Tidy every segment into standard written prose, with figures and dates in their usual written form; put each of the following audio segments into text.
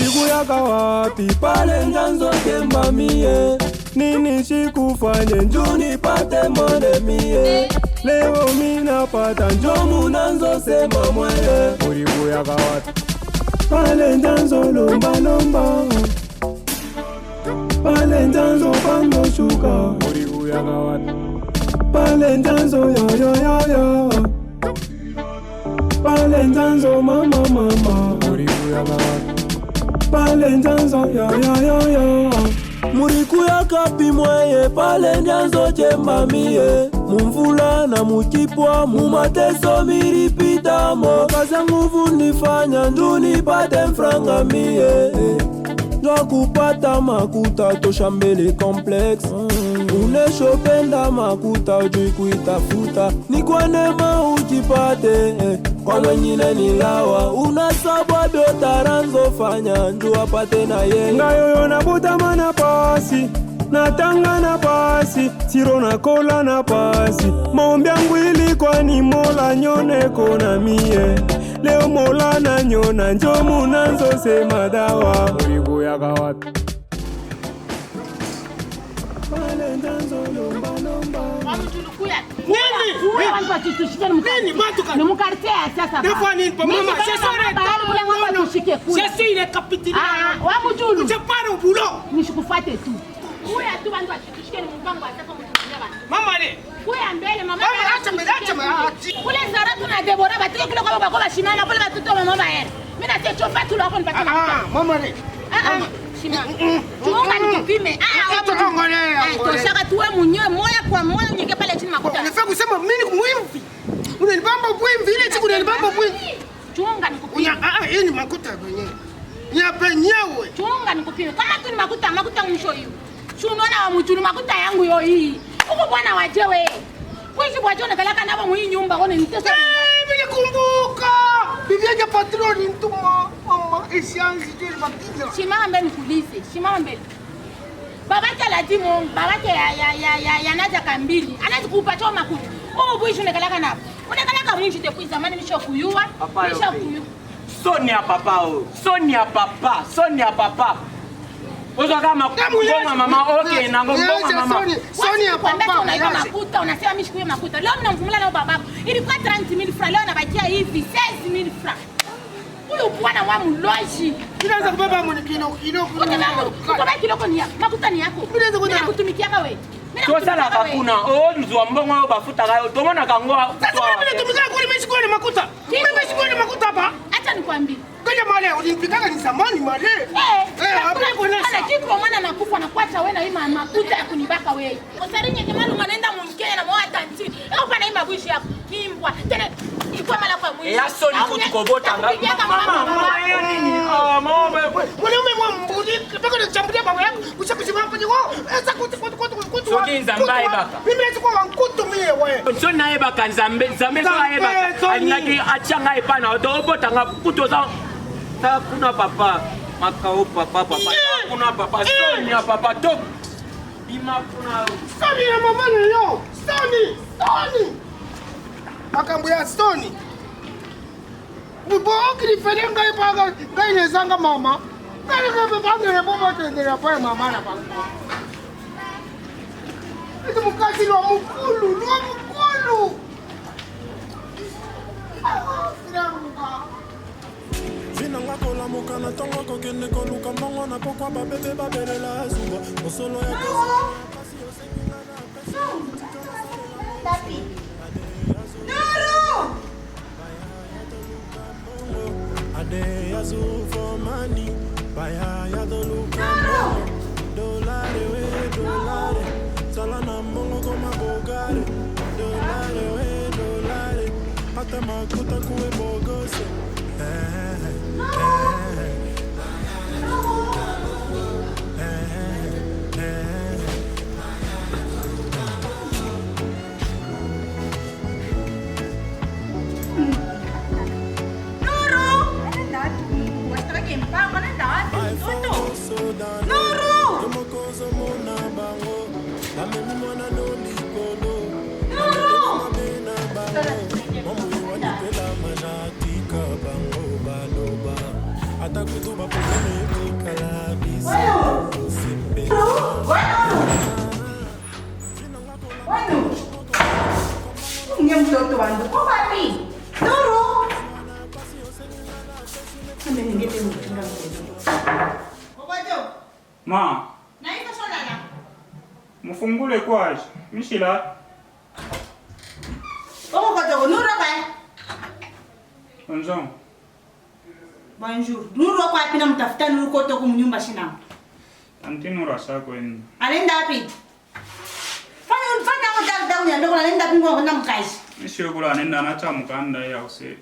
Ulikuyaka wapi pale njanzo kemba mie? Nini shikufanye njoo nipate mwene mie? Leo mina pata njoo munanzo sema mwene. Ulikuyaka wapi pale njanzo lomba lomba? Pale njanzo pando shuka. Ulikuyaka wapi pale njanzo yo yo yo yo? Pale njanzo mama mama. Ulikuyaka wapi pale njanzo yo yo yo yo? Murikuyaka pi mweye pale njanzo chemba mie? Mumvula na mukipwa mumateso miripitamo. Kaza nguvu nifanya ndu nipate mfranga mie. Njwa kupata makuta toshambele complex. Uneshopenda makuta ujui kuitafuta. Ni kwa nema ujipate kwa mwenyine nilawa. Unasabwa dotaranzo fanya nju apate na ye. Ngayoyo nabuta mana pasi, natanga na pasi, siro na kola na pasi. Maombi yangu ilikuwa ni Mola nyone kona mie. Leo Mola na nyona njo munanzo sema dawa. Ulikuyaka wapi pale njanzo lomba lomba? Nini? Wangu wakitushike ni mkartea sasa. Defo nini pa mama? C'est il est capitaine. Wamu julu. Je pars au boulot. Nishikufate tu. Uya tu wangu wakitushike ni mpango wa sasa mtukunyaba. Mama le. Uya mbele mama. Acha me. Kule Zaratu na Deborah batiki kile kwa bako bashimana kule batuto mama baere. Mimi na chofa tu lako nipata. Mama le. Shima. Tuonga nikipime. Toshaka tuwe munyoe moya kwa moya unyeke pale chini makuta. Unafaa kusema mimi ni mwimvi. Unanibamba mwimvi ile siku unanibamba mwimvi. Tuonga nikupime. Hii ni makuta wenyewe. Ni penyewe. Tuonga nikupime. Kama tu ni makuta mwisho hiyo. Unaona wa mtu ni makuta yangu yo hii. Uko bwana wajewe. Kuishi bwaje unakalaka nabo mwi nyumba one nitesa. Mimi nikumbuka. Bibi yake patroni ntuma mama isianzi jeli batiza. Simama mbele nikulize. Simama mbele. Babake aladimu, babake ya naja kambili. Anazi kupatia makuta. Wewe buishi unakalaka nabo. Unakalaka mwinji te kuiza mani misho kuyua. Misho kuyu. Sonia papa o. Sonia papa. Ozo kama ngoma mama okay na ngoma mama. Sonia papa. Unaiba makuta, unasema mimi shikuye makuta. Leo mnamvumula na babako. Ilikuwa 30,000 francs, leo nabakia hivi 16,000 francs. Huyu bwana wa mloji. Unaanza kubeba mwana kilo. Kwa kilo ni yako. Makuta ni yako. Mimi nakutumikia wewe. Tosala hakuna. Nzwa mbongo bafuta gayo. Tomona kangoa. Sasa mimi natumika kule mimi shikuye makuta. Mimi shikuye makuta hapa. Acha nikwambie. Kaja male ulinipikaka ni zamani male. Hapo kuna kitu mwana nakufa na kuacha wewe na hii makuta ya kunibaka wewe. Osarinye kemalo manaenda mungenya na mwa tanti. Hapo na hii mabushi yako. Nimbwa. Tena ilikuwa mala kwa mwili. Ya soni kutukobota mama hiyo nini? Mama mwanaume mwa mbudi mpaka nitambulia baba yako kushakushima hapo niko. Sasa kutu. Soki nzambaye baka. Mimi nachukua wankutu mie wewe. Soni naye baka nzambe kwa ye baka. Alinaki achanga ipana odobota ngakutoza. Kuna papa makao papa kuna papa Sonia papa top bima kuna Soni ya mama leo Soni akambuya Soni buboki diferenga ipaga ngaine zanga mama ngale ngabe bangere boba tendera pa mama na bango ito mukasi lo mukulu Vinanga kola mokana tongo kokende koluka mbongo na pokwa babebe babelela zumba mosolo ya kasi osenginga na pesi Tapi Nuru Ade ya zo for money baya ya do luka dolare sala na mbongo koma bogare dolare hata makuta kuwe bogose Atakutuba Mtoto wangu uko wapi? Nuru. Ma. Naika solala. Mfungule kwaje? Mishila. Nuru ba. Bonjour. Bonjour. Nuru kwa wapi na mtafuta Nuru koto kumnyumba shina? Anti Nuru asako yenu. Anaenda wapi? Fanya mtandao ndio anaenda pingo kwenda mkazi. Mishio kula nenda anacha mkanda ya use.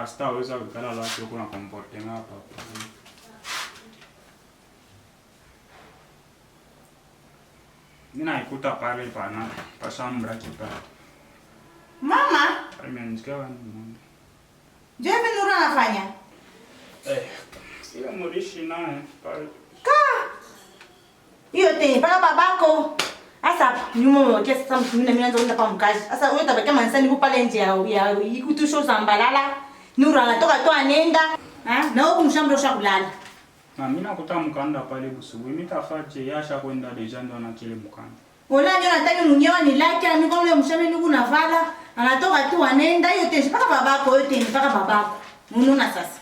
Asta weza kukala la sio kuna komporte hapa. Nina ikuta pale pana pasambra kipa. Mama, Amenisikia wani. je, Nuru anafanya? Sio murishi naye pale. Hiyo tena paka babako. Asa nyuma kiasi sasa mtu mimi naanza kwenda kwa mkazi. Sasa wewe tabaki mansani huko pale nje ya ikutusho zambalala. Nuru anatoka tu anenda. Na huko mshambro shakulala. Na mimi nakuta mkanda pale busubu. Nitafaje yasha kwenda deja ndo na kile mkanda. Ona nyo nataka mwenyewe ni laki na mimi kama mshambe niku navala. Anatoka tu anenda hiyo tena paka babako yote ni paka babako. Unaona sasa.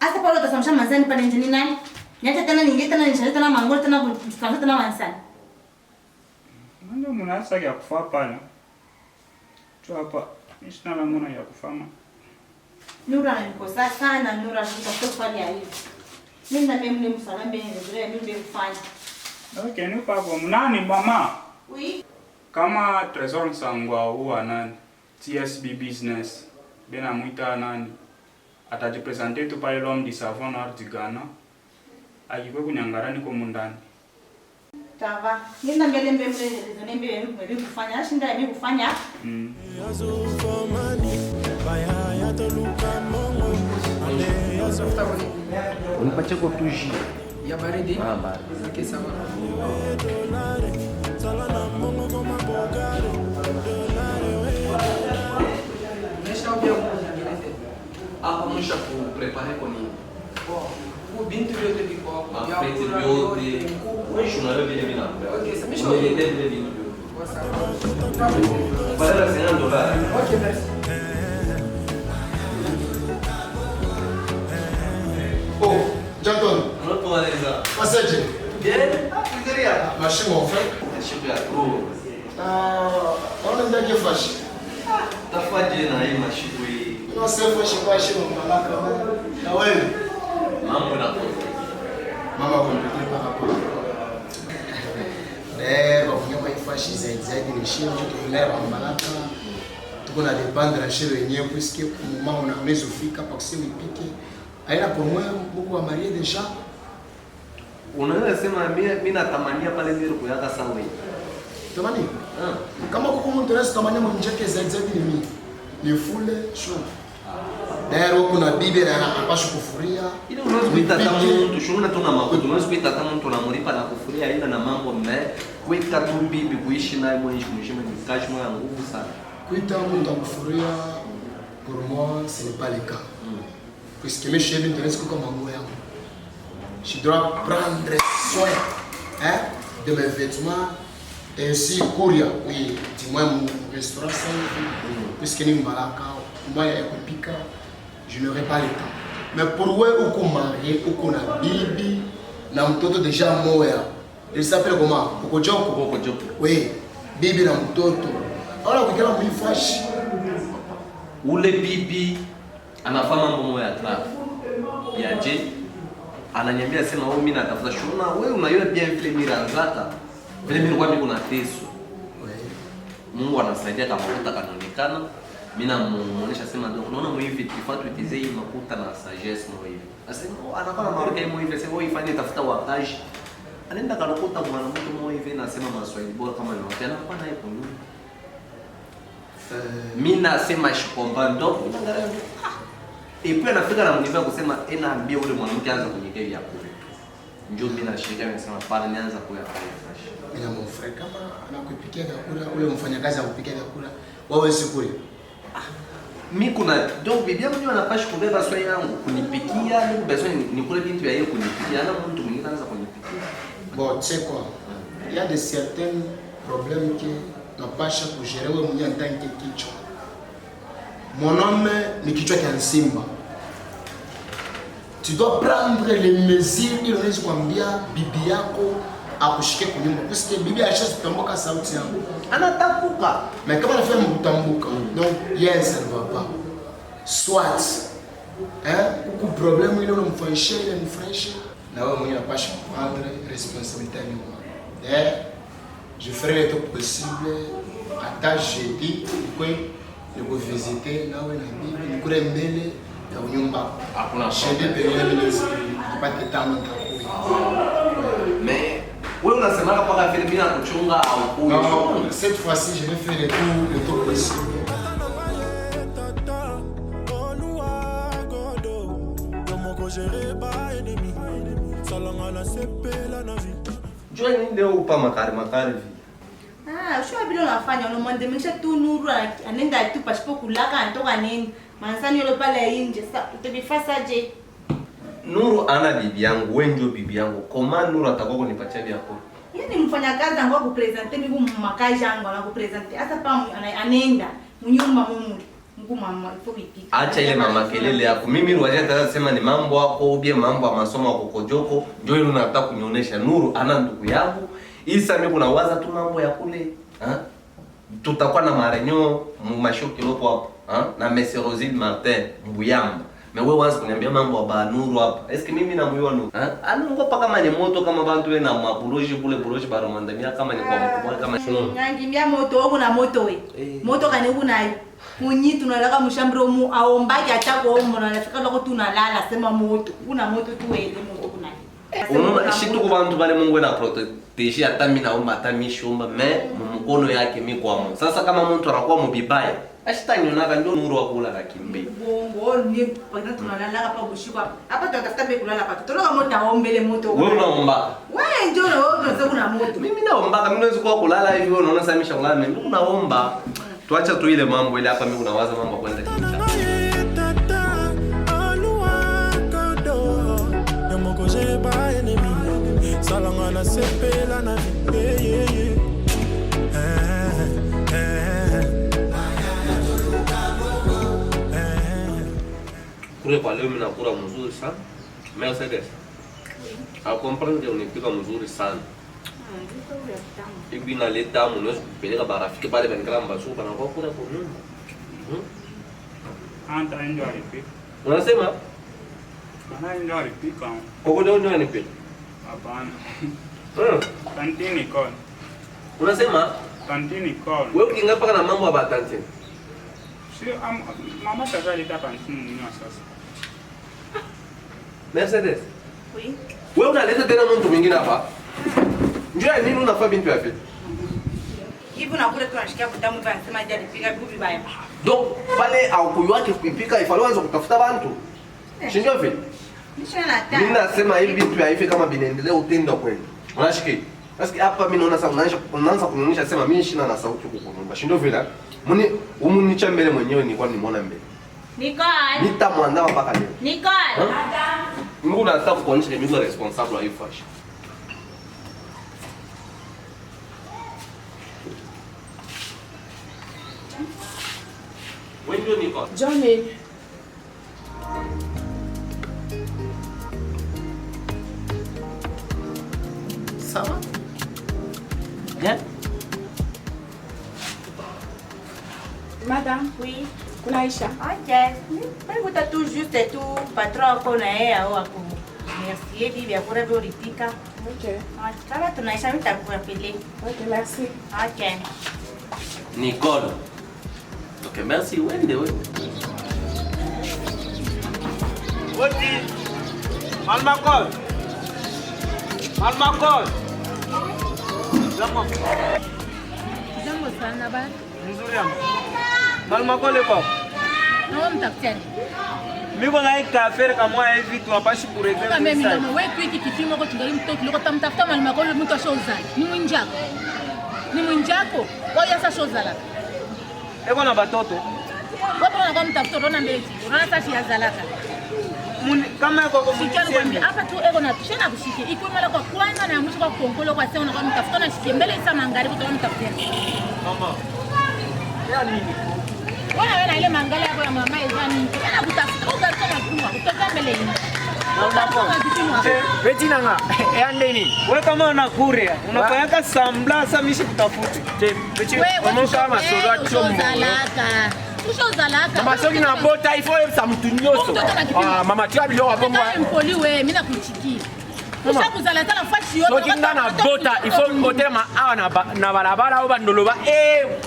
Asa pale utasamsha mansani pale nje ni nani? Nyata tena ninge tena nishaleta na mango tena kustanza tena mansani. Ndio mnasa ya kufa pale. Tu hapa nishina la mwana ya kufama. Nura ananikosa sana, Nura anatafuta pale ya hivi. Mimi na mimi msalambe ndio mimi kufanya. Okay, ni papo mnani mama. Oui. Kama Trésor Nsangwa huwa nani? TSB Business. Bena muita nani? Atajipresenter tu pale l'homme du savon nord du Ghana. Ajikwe kunyangarani kwa mundani. Tava. Mimi na mbele kufanya. Nashinda mimi kufanya. Unipatie kwa tuji ya baridi. Baridi. Okay, sawa. Hapa mwisha kuprepare kwa nini? O bintu vyote viko hapo. Mapeti vyote. Shunalo vile vina. Okay, sasa misho. Umelete vile vintu vyote. Para $100. Okay, merci. Oh, Janton, Unatueleza. passager. Bien? Fikiria. Marché mon frère. Shipu ya pro. On est bien fâché. Tafaje na hii mashipu hii. Non, c'est fâché pas chez mon papa quand même. Ah ouais. Mambo na kwa. Mama complété par rapport. Kwa ifashe zaidi ni shimo tunaelewa malaka. Tuko na dependre shiro yenyewe puisque mama unaweza kufika pa kusema ipike. Aina pour moi beaucoup à marier déjà. Unaweza sema mimi natamania pale ndio kuyaka sawa hii. Tamani? Kama kuko mtu anaweza tamania mwenjeke zaidi ni mimi. Ni fule show. Dairo kuna bibi na anapaswa kufuria. Ile unaweza kuita kama mtu shuna tuna makuto, unaweza kuita kama mtu anamlipa na kufuria ila na mambo mnaye. Kuita tu bibi kuishi naye mwenye kumshima ni kazi moja nguvu sana. Kuita mtu akufuria pour moi ce n'est pas le cas. Puisque mes chefs m'intéressent comme mango yangu. Je dois prendre soin de mes vêtements et aussi courir. Oui, dis-moi mon restaurant puisque ni mbalaka, moi ya kupika, je n'aurai pas le temps. Mais pour ouais ou qu'on marie ou qu'on a bibi, na mtoto déjà moya. Il s'appelle comment? Kokojoko. Kokojoko. Oui, bibi na mtoto. Alors ukikala mwifashi. Ule bibi anafanya mambo moja ya trap. Yaje? Ananiambia sema wewe mimi natafuta shuna, wewe unaiona bien vile miranzaka. Vile mimi kwa mimi kuna teso. Mungu anasaidia kama makuta kanaonekana. Mimi namuonesha sema ndio unaona mwivi tufatu itize hii makuta na sagesse mwa hivi. Asema anakuwa na maoreka hii mwivi sema wewe ifanye tafuta wakaji. Anaenda kanakuta mwanamke mmoja hivi nasema maswali bora kama ni wote anakuwa naye kwa nyumba. Mimi nasema shikomba ndo. Et puis anafika na mniva kusema ambia ule mwanamke anza kunyekea vyakula. Njoo mimi nashika nasema pale nianza kuyafanya fresh. Ila mon frère kama anakupikia vyakula ule mfanyakazi akupikia vyakula wewe sikule. mimi kuna donc bibi yangu anapasha kubeba swali yangu kunipikia, niko besoin nikule bintu ya yeye kunipikia na mtu mwingine anaanza kunipikia. Bon, tu sais quoi? Il y a des certains problèmes que napasha kugérer wewe mwenyewe en tant que kichwa. Mwanaume ni kichwa cha simba. Tu dois prendre les mesures ili unaweza kuambia bibi yako akushike kunyumba. Parce que bibi aisha kutambuka sauti yangu. Anatambuka. Mais kama anafanya mkutambuka. Donc yes, ça ne va pas. Soit kuku problème ile unamfanyishia ile ni fresh na wewe mwenyewe unapasha prendre responsabilité nyuma. Je ferai le tout possible hata jeudi kwa niko visiter na wewe na bibi nikule mbele ya nyumba. Hakuna jeudi période ile nipate tamu nitakuwa. Mais wewe unasema kama vile mimi nakuchunga au kuyo. Non, cette fois-ci je vais faire le tout possible. Jua nini leo upa makari vi? Ushua bila unafanya unamwandemesha tu Nuru anaenda tu pasipo kulaka anatoka nini? Mansani yule pale nje sasa utabifasaje? Nuru ana bibi yangu, wewe ndio bibi yangu. Koma Nuru atakuwa kunipatia vyakula. Yeye ni mfanyakazi angu kupresente mimi makazi yangu anakupresente. Hata pa anaenda mnyumba mumu. Mungu mama ifopika. Acha ile mama kelele yako. Mimi Rwajia nataka sema ni mambo yako, ubie mambo ya masomo yako kojoko. Ndio ile unataka kunionyesha. Nuru ana ndugu yangu. Isa mimi kuna waza tu mambo ya kule. Tutakuwa na marenyo mashoki lopo hapo. Na Monsieur Rosine Martin Mbuyamba. Mais wewe wazi kuniambia mambo ya Banuru hapa. Eske mimi na muiwa Nuru? Anungopa kama ni moto kama bantu we na maburoji bule buroji baromandamia kama ni kwa mkubwa kama shino. Nyangimbia moto wako na moto we. Moto kani uko nayo. Munyi tunalaka mshambro mu aombaki atako ombo na nafika lako tunalala sema moto. Una moto tu wewe moto kuna. Unaona shitu kwa bantu bale Mungu na protege hata mimi naomba hata mimi shomba mkono yake mimi kwa Mungu. Sasa kama mtu anakuwa mbibaya ashitanyonaka ndio Nuru wa kula kakimbe. Bongo ni bwana tunalala hapa bushikwa. Hapa tunatafuta pe kulala hapa. Tutoka moto aombele moto. Wewe unaomba. Wewe ndio unaweza kuna moto. Mimi naomba mimi naweza kuwa kulala hivi wewe unaona sasa misha kulala mimi naomba. Tuacha tu ile mambo ile hapa mimi kunawaza mambo kwenda kinja. Salangana sepela na Kule kwa leo mimi nakula mzuri sana. Mercedes. Au comprendre unipika mzuri sana. Hivi na leta mnaweza kupeleka barafiki pale Bengramba supa na kwa kula kwa nini? Anta enjoy repeat. Unasema? Ana enjoy repeat kama. Koko leo ndio nipe. Hapana. Kantini call. Unasema? Kantini call. Wewe ukiingia paka na mambo ya batantini. Sio mama sasa leta kantini mwenyewe sasa. Mercedes. Oui. Wewe unaleta tena mtu mwingine hapa? Njoo nini unafanya bintu ya vipi? Hivi nakule tunashikia kutamu hivi anasema je alipika bibi baya. Donc pale au kuyuake kuipika ifalo anza kutafuta bantu. Shindio vipi? Mimi nasema hivi vitu ya hivi kama binaendelea utenda kweli. Unashiki? Basi hapa mimi naona sasa unaanza kunionyesha sema mimi shina na sauti huko nyumba. Shindio vile? Muni umunicha mbele mwenyewe nilikuwa nimeona mbele. Nicole. Nitamwandaa mpaka leo. Nicole. Mungu anataka kuonyesha mimi responsible wa hiyo fashion. Wewe ndio Nicole. Johnny. Sawa? Bien. Madame, Oui. kuna Aisha. Ok. Mimi tu juste tu patron kona yeye au ako. Merci bibi akora vyo ripika. Okay. Kama tunaisha nitakuapelea. Okay, merci. Ok. Nicole. Okay, merci. Wende. Odi. Almakol. Jambo sana bana. Nzuri yangu. Almakol iko. Naomba mtakutane. Mimi na hii affaire kama hivi tunapashi kuregea. Kama mimi ndio wewe tu hiki kipimo kwa tungali mtoto leo tamtafuta Almakol mtu ashoza. Ni mwinjako. Ni mwinjako. Kwa hiyo sasa shoza la. Eko na batoto. Wewe unakuwa mtafuta unaona mbele. Unaona sasa ya zalaka. Kama kwa kumsikia hapa tu ego na tushana kushike. Iko mara kwa kwanza na mwisho kwa konkolo kwa sasa unakuwa mtafuta na shikie mbele isa magharibi utakuwa mtafuta. Mama. Ya nini? Wewe na ile mangala yako ya mama ezani. Yana kutafuta ugato na kuma. Kutoka mbele hii. Betinanga, nini? Wewe kama unakuria, unafanyaka sambla sasa mishi kutafuta. Wewe kama soda chombo. Mama soki na bota ifo sa mtunyoso. Mama tia bilo wa bongo. Mpoli wewe, mimi nakuchikia. Usha kuzala tena fashi yote. Soki na bota ifo ngotema awa na barabara au bandoloba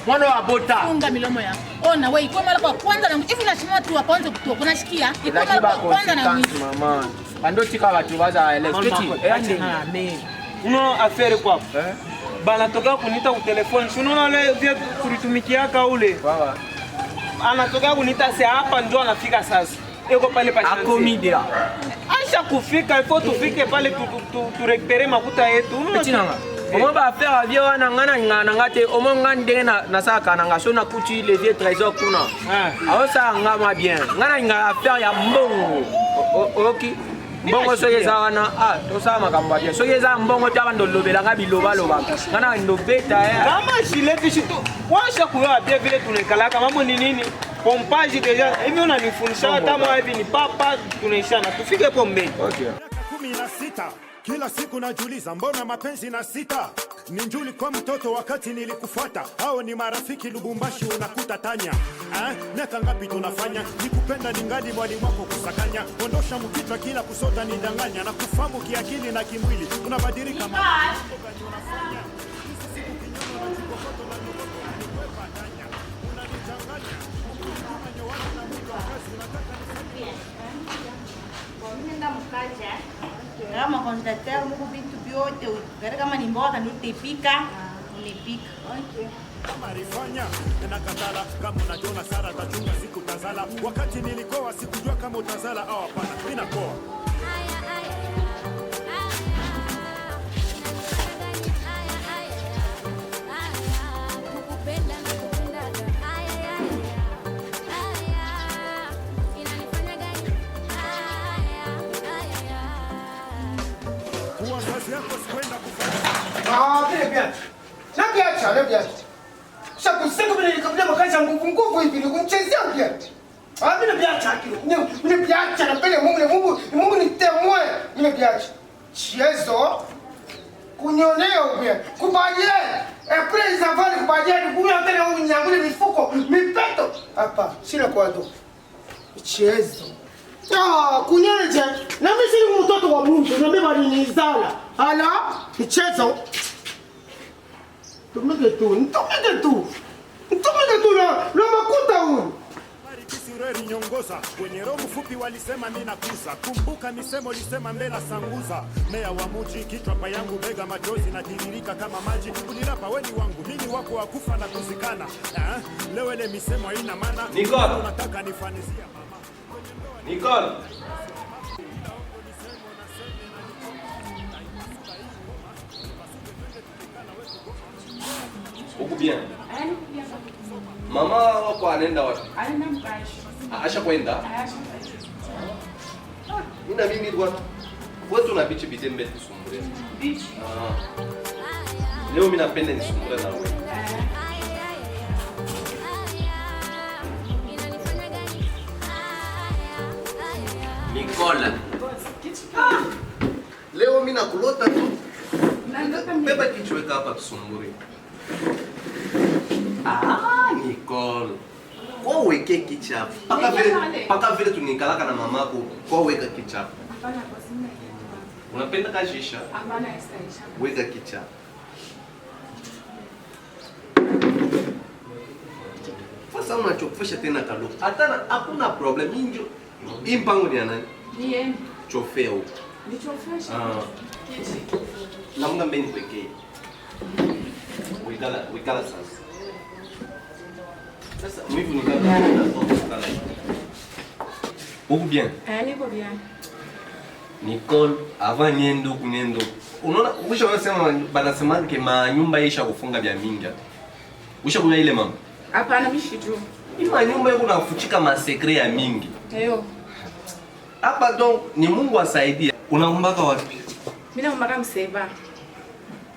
mwana wa bota. Funga milomo yako. Ona wewe iko mara kwa kwanza na hivi nashima tu kwanza kutoka. Unashikia? Iko mara kwa kwanza na mwisho. Mama. Bando tika watu baza electricity. Uno affaire kwa. Bana toka kunita ku telefone. Unaona ile vya kulitumikiaka ule. Baba. Anatoka kunita se hapa ndio anafika sasa. Eko pale pa chance. Akomidia. Aisha kufika ifo tufike pale tu récupérer makuta yetu. Betinanga. Omo ba faire avio wana ngana ngate omo ngande na saka na ngasona kuti les vieux trésors kuna. Awo sa ngama bien. Ngana affaire ya mbongo. Oki. Mbongo soyeza wana to sa makamba bien. Soyeza mbongo ta bando lobela ngabiloba loba. Ngana ndobeta ya. Kama shileti shitu. Washa kuwa pia vile tunakalaka mambo ni nini? Pompage deja. Hivi unanifundisha hata mwa hivi ni papa tunaishana. Tufike hapo mbele. Okay. 16 kila siku najiuliza mbona mapenzi na sita ni njuli kwa mtoto wakati nilikufuata hao ni marafiki Lubumbashi unakuta tanya miaka ngapi tunafanya nikupenda ningali mwalimu wako kusakanya ondosha mkichwa kila kusota nidanganya na kufamu kiakili na kimwili unabadilika kama kondateur muko vitu vyote gari kama ni mboga nitepika unipika marifanya na katala kama unajiona Sara tachunga siku tazala wakati nilikoa sikujua kama utazala au hapana ninakoa nguvu hivi ni kumchezea pia. Mimi nimeacha akili. Nimeacha na pele Mungu nitemwe. Nimeacha. Chezo kunyonea pia. Kubaje. Après zavali kubaje kuya tena unyangule mifuko, mipeto. Hapa, sina kwa ndo. Chezo. Kunyeje. Na mimi si mtoto wa Mungu, na mimi balinizala. Ala, chezo. Tumeke tu. Mtumike tu na makuta huyu. Kisireri nyongoza kwenye roho mfupi walisema mimi nakuza kumbuka misemo lisema mbela sanguza mea wa muji kichwa pa yangu bega machozi na tiririka kama maji unilapa weni wangu mimi wako wakufa na kuzikana leo ile misemo haina maana unataka nifanizia mama Nicole uko bien mama wako anaenda wapi? Anaenda mkashi. Asha kwenda? Nina mimi kwa watu na bichi bitembe tusumbure. Bichi. Leo mimi napenda nisumbure na wewe. Nicola. Leo mimi nakulota tu. Beba kichweka hapa tusumbure. Nicole. Kwa weke kichafu. Paka vile tunikalaka na mamako, kwa weka kichafu. Hapana kwa sina. Unapenda kajisha? Hapana istaisha. Weka kichafu. Sasa unachofisha tena kalo. Hata hakuna problem injo. Hii mpango ni ya nani? Ni yeye. Chofea huko. Ni chofesha. Na mga mbeni pekee. Wikala sasa. Sasa mwivu ni kama unataka uko bien? Niko bien. Nicole, avant niendo. Unaona ukisha unasema banasema ke manyumba isha kufunga vya mingi. Usha kuna ile mama? Hapana mimi tu. Ima nyumba yuko nafuchika masekre ya mingi. Eyo. Hapa donc ni Mungu asaidie. Unaombaka wapi? Mimi naombaka Mseba.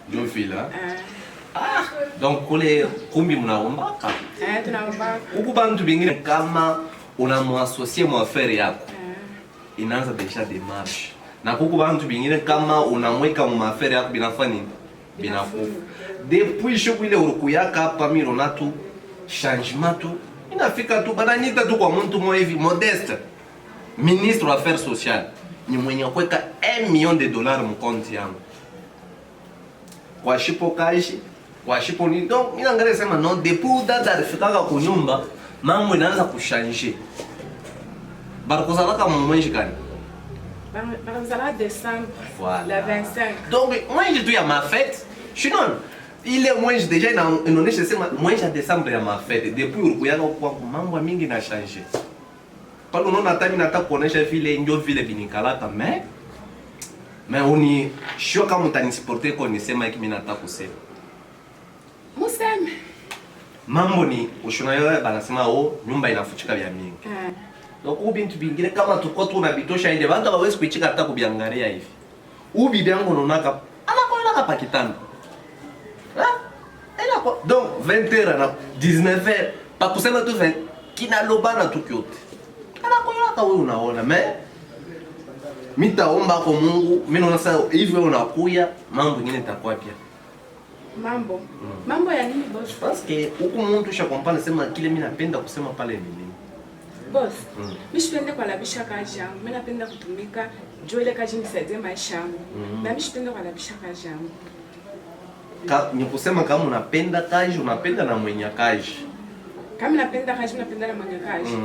Ndio vile. Donc kule kumbi mnaombaka? Tunaombaka. Huku bantu bingine kama unamwasosie mu affaire yako. Inaanza deja démarche. Na kuku bantu bingine kama unamweka mu affaire yako binafanya nini? Binakufa. Depuis shoku ile urukuyaka hapa mimi naona tu changement tu inafika tu bananita tu kwa mtu mmoja hivi modeste. Ministre wa affaires sociales ni mwenye kuweka $1 million mkonti yangu. Kwa shipo kashi, kwa shipo ni donc mimi naangalia sema non depuis dada alifika kwa nyumba mambo inaanza kushanisha. Barkozala kama mwenye gani? Barkozala décembre. Voilà. La 25. Donc mwenye tu ya ma fête, sinon ile mwenye deja inaonesha sema mwenye ya Desemba ya ma fête depuis urukuyaka kwa mambo mingi na changer. Pale unaona hata mimi nataka kuonesha vile ndio vile binikalaka mais uni sio kama mtanisiporter kwa nisema hiki mimi nataka kusema. Museme. Mambo ni ushona yao banasema nyumba inafuchika vya mingi. Donc ubintu bingine kama tuko tu na bitosha ende bantu hawezi kuichika hata kubiangalia hivi. Ubi byangu unaonaka anakola hapa kitanda. Donc 20h na 19h pa kusema tu 20 kinalobana tu kyote. Anakola wewe unaona mais mitaomba kwa Mungu mimi naona sasa hivi wewe unakuya mambo mengine itakuwa pia. Mambo ya nini boss? Parce que huko mtu shakompana sema kile mimi napenda kusema pale ni nini. Boss, mimi sipende kualabisha kazi yangu. Mimi napenda kutumika juu ile kazi nisaidie maisha yangu. Na mimi sipende kualabisha kazi yangu. Ni kusema kama unapenda kazi, unapenda na mwenye kazi. Kama napenda kazi, napenda na mwenye kazi.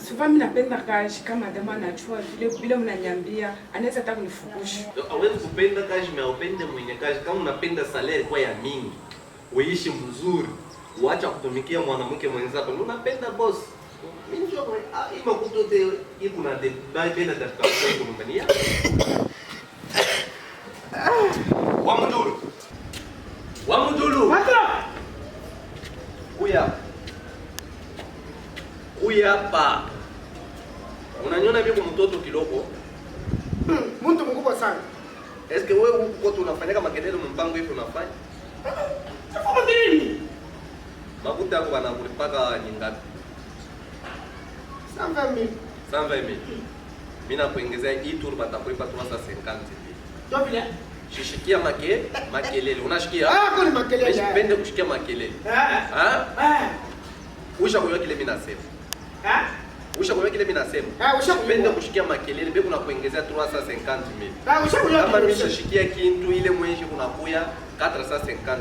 Souvent mimi napenda kazi kama dama anachua vile mnaniambia, anaweza hata kunifukusha. Hawezi kupenda kazi na upende mwenye kazi. Kama unapenda salary kwa ya mingi, uishi mzuri, uacha kutumikia mwanamke mwenzako. Unapenda boss. Mimi ndio ima kutote iko na de bela da kwa nyumbani. Wamudulu. Matra. Uya hapa. Unaniona mimi mtoto kiloko? Mtu mkubwa sana. Eske wewe huko tu unafanya kama makelele mpango hivi unafanya? Sasa nini? Makuta yako wanakulipaka nyingapi? 120,000. Mimi nakuongezea hii tour batakulipa 350,000. Ndio vile. Shishikia makelele. Unashikia? Kuni makelele. Sipende kushikia makelele. Usha kwa kile mimi nasema. Usha kwa kile mimi nasema. Sipende kushikia makelele, bado nakuongezea 350,000. Usha kwa kama nishishikia kintu ile mwenye kunakuya 450,000.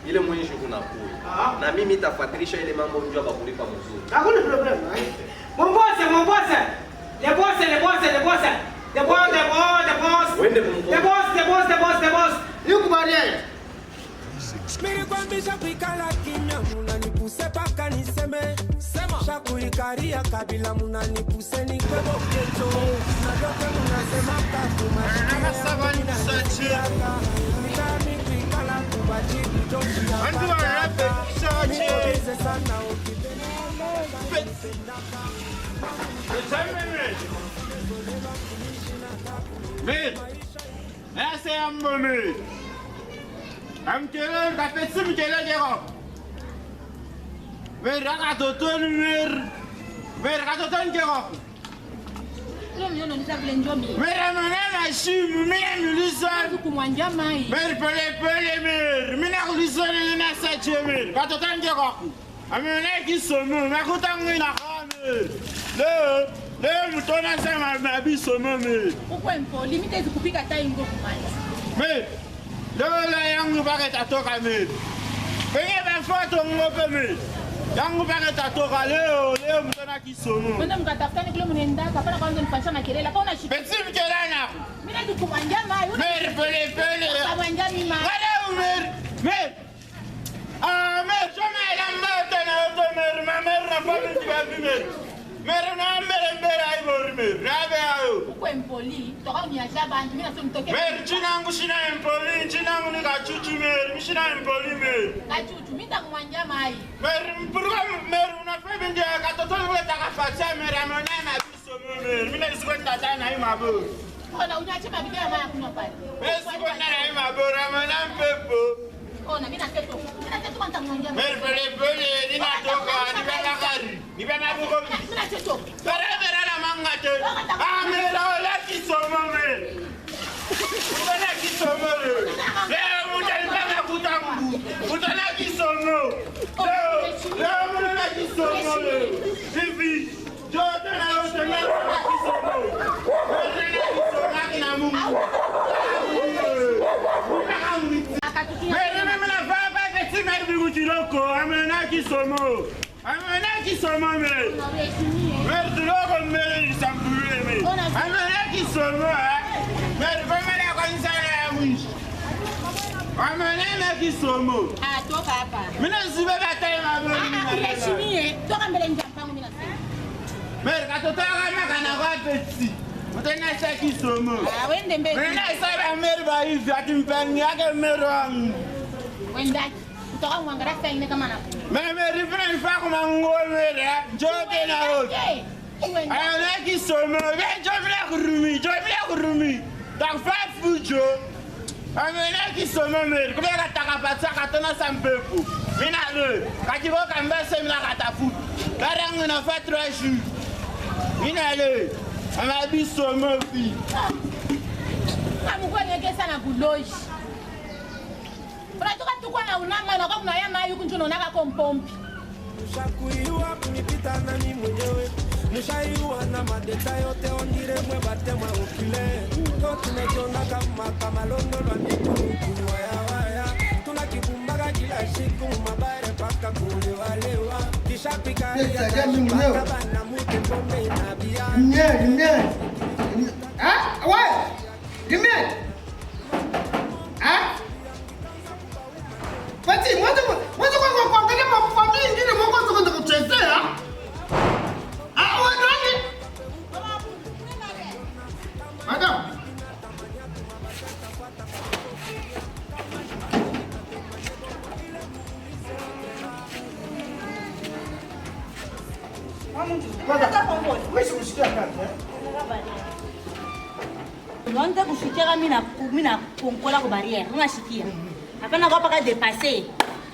Ile mwenye kunakuya. Na mimi nitafuatilisha ile mambo njoo bakulipa mzuri. Hakuna problem. Mon boss. Le boss. Wende kumko. The boss. Yuko baadaye. Mimi kwambisha kuikala kimya munanipuse paka niseme sema shakuikaria kabila munanipuse ni kwebo keto na yote munasema kakuma nami kuikala kubajibu toki Antu wa rape nize sana ukipenda I'm telling that it's some jelly. Where I got to turn where I got to turn Where I'm a shim, me listen. Very pele, me not listen in a such a minute. Got to turn I'm a naked so moon. I could hang in a hammer. No, you don't answer my baby so mommy. Limited kupika time go Me. Lola yangu bakit atoka mimi. Penye bafoto ngope mimi. Yangu bakit atoka leo mtana kisomo. Kwenda mkatafutani kule mnaenda hapana kwanza nifanyisha makelele. Kwa una shida. Pesi mkelana. Mimi ndio kumwanja mai. Mer pele. Kumwanja mimi mai. Wala mer. Mer choma ila mbata na auto mer na pale tibabi mer. Mer na mer ai mer. Rabe ayo. Uko empoli. Toka Meri, china yangu shina impoli, china yangu ni kachuchu Meri, shina impoli Meri. Kachuchu, mimi nitakumwangia mai. Meri, mpurwa Meri, unafanya bindia katoto nule takafatia Meri, ameonea na biso Meri. Mimi nisikuwa nitatana na hii maboro. Ona unyache mabibi ya maya kunywa pale. Mimi sikuwa na hii maboro, ameonea mpepo. Ona mimi nateto. Mimi nateto kwa nitamwangia. Meri, pole, ninatoka, nipenda gari. Nipenda buko. Mimi nateto. Meri na manga te. Ah, Meri, wala kisomo Meri. Wala kisomo Meri. Leo mtanipanga kutangu. Utana kisomo. Leo mwana kisomo Meri. Hivi. Jote na yote Meri kisomo. Meri kisomo kina Mungu. Meri mimi na baba kati Meri biguchiloko. Amena kisomo. Amena kisomo Meri. Meri tuloko Meri sambule Meri. Amena kisomo Meri famele kwa insana ya mwisho. Amena kisomo. Ah, toka hapa. Mimi nasibe bataye maboro Meri. Heshimie, toka mbele njampangu mimi nasema. Meri katotoka kama kana kwa peti. Mtena cha kisomo. Ah, wende mbele. Mimi nasaba Meri ba hivi atimpangi yake Meri wangu. Wenda. Kutoka mwangalia sasa ine kama na. Meri fina nifako mango Meri. Jote na rote. Ayana kisomo. Benjo vile kurumi. Takfa fujo. Amena kisomo Meri. Kule katakapata katona sampepu. Mina le. Katiko kambese mina katafuta. Karangu na fa 3 jours. Mina le. Ama bisomo fi. Amukwa nyeke sana kuloji. Unatoka tu kwa na unama na kwa kuna yama yuko njono naka kompompi. Ushakuiwa kunipita na mimi mwenyewe. Nishaiwa na madeta yote ondire mwe batema ukile. Ndo tumejiona kama londo lwa mikuru kunywa ya waya. Tunakibumbaga kila siku mabare paka kuliwalewa. Kisha pika ya bana mute pombe inabia. Rimien. Ah, ouais. Rimien. Ah? Pati, mwanzo kwa kuangalia mafamilia ingine mwako kwenda kuchezea. Ah, wewe nani? Madam. Nonde kufikia mimi na konkola kwa barrière. Unasikia? Hapana kwa paka dépasser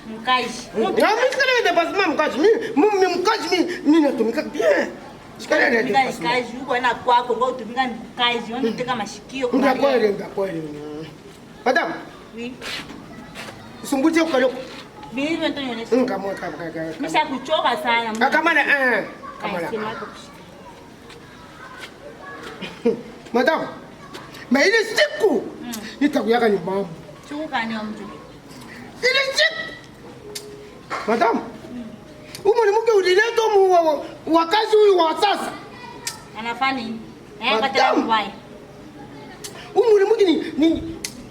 mkaji. Mimi sikale dépassement mkaji. Mimi mkaji mimi natumika bien. Sikale na dépassement. Mkaji uko na kwako kwa utumika mkaji. Unateka mashikio kwa kweli. Madam. Oui. Usumbutie ukaloko. Bibi Antonio. Kama. Mimi kuchoka sana. Kama na Madam. Mais ile siku nitakuyaka nyumbani. Chuka ni mtu. Ile siku. Madam. Umoni mke ulileto wakazi huyu wa sasa. Anafanya nini? Kataka mbaya. Umoni mke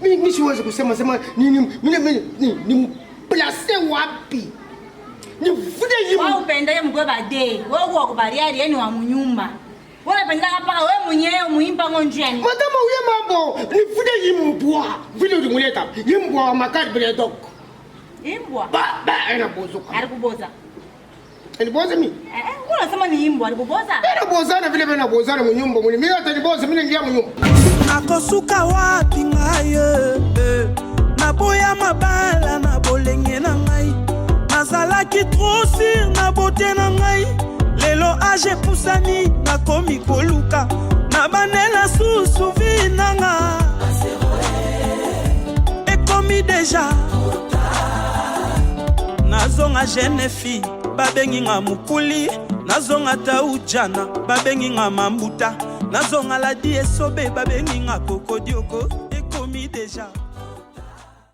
mimi siwezi kusema ni place wapi? Ni vude yimu. Wewe upendele mkwe bade. Wewe uko kubaliani yani wa munyumba. Wewe pendanga paka wewe mwenyewe muimpa ngonjeni. Madam uye mambo ni vude yimu mbwa. Vile ulimuleta. Yimbwa wa makadi bila doko. Imbwa? Ba anabozuka. Alikuboza. Aliboza mimi? Wewe unasema ni imbwa alikuboza? Anabozana vile vile anabozana munyumba. Mimi hata niboza mimi ningia munyumba. Nakosuka wapi ngaye? Naboya mabala na bolenge na ngai. Nazalaki trop sur na bote na ngai. Lelo age pusani nakomi koluka. Nabanela susu vinanga. Ekomi deja. Nazonga jeune fille babengi nga mukuli. Nazonga taujana babengi nga mambuta. Nazonga la die sobe babengi nga kokodioko. Ekomi deja.